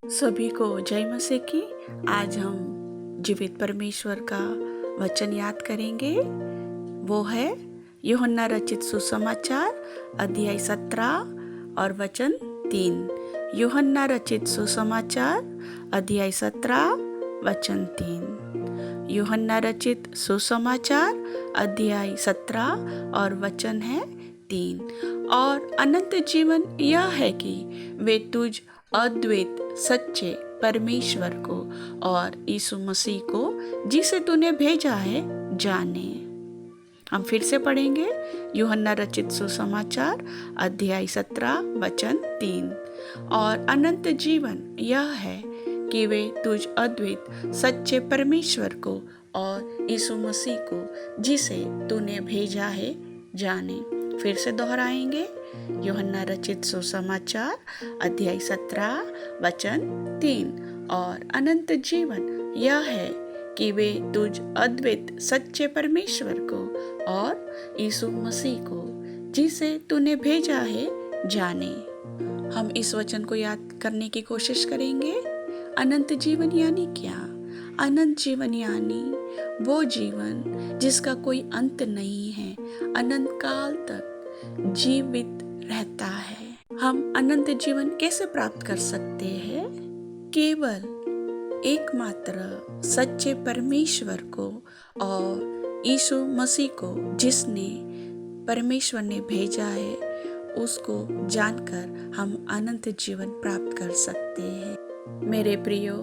सभी को जय मसीह की। आज हम जीवित परमेश्वर का वचन याद करेंगे। वो है यूहन्ना रचित सुसमाचार अध्याय 17 और वचन 3। यूहन्ना रचित सुसमाचार अध्याय 17 वचन 3। यूहन्ना रचित सुसमाचार अध्याय 17 और वचन है 3। और अनंत जीवन यह है कि वे तुझ अद्वैत सच्चे परमेश्वर को और यीशु मसीह को जिसे तूने भेजा है जाने। हम फिर से पढ़ेंगे यूहन्ना रचित सुसमाचार अध्याय 17 वचन 3। और अनंत जीवन यह है कि वे तुझ अद्वैत सच्चे परमेश्वर को और यीशु मसीह को जिसे तूने भेजा है जाने। फिर से दोहराएंगे यूहन्ना रचित सुसमाचार अध्याय 17 वचन 3। और अनंत जीवन यह है कि वे तुझ अद्वैत सच्चे परमेश्वर को और यीशु मसीह को जिसे तूने भेजा है जाने। हम इस वचन को याद करने की कोशिश करेंगे। अनंत जीवन यानी क्या? अनंत जीवन यानी वो जीवन जिसका कोई अंत नहीं है, अनंत काल तक जीवित रहता है। हम अनंत जीवन कैसे प्राप्त कर सकते हैं? केवल एकमात्र सच्चे परमेश्वर को और यीशु मसीह को जिसने परमेश्वर ने भेजा है उसको जानकर हम अनंत जीवन प्राप्त कर सकते हैं। मेरे प्रियो,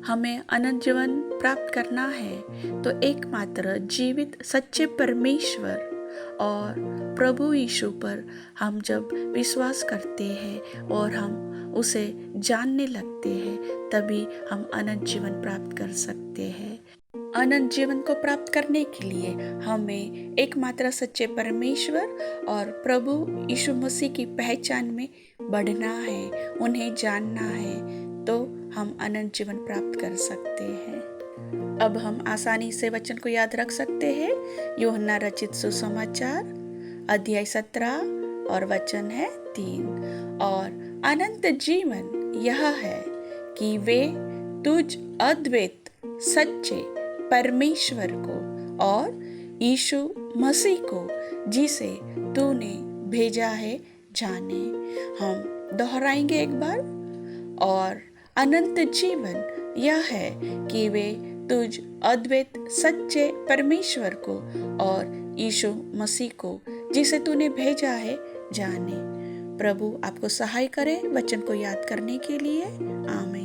हमें अनंत जीवन प्राप्त करना है तो एकमात्र जीवित सच्चे परमेश्वर और प्रभु यीशु पर हम जब विश्वास करते हैं और हम उसे जानने लगते हैं तभी हम अनंत जीवन प्राप्त कर सकते हैं। अनंत जीवन को प्राप्त करने के लिए हमें एकमात्र सच्चे परमेश्वर और प्रभु यीशु मसीह की पहचान में बढ़ना है, उन्हें जानना है, तो हम अनंत जीवन प्राप्त कर सकते हैं। अब हम आसानी से वचन को याद रख सकते हैं। यूहन्ना रचित सुसमाचार अध्याय 17 और वचन है 3। और अनंत जीवन यह है कि वे तुझ अद्वैत सच्चे परमेश्वर को और यीशु मसीह को जिसे तूने भेजा है जाने। हम दोहराएंगे एक बार। और अनंत जीवन यह है कि वे तुझ अद्वैत सच्चे परमेश्वर को और यीशु मसीह को जिसे तूने भेजा है जाने। प्रभु आपको सहाय करे वचन को याद करने के लिए। आमीन।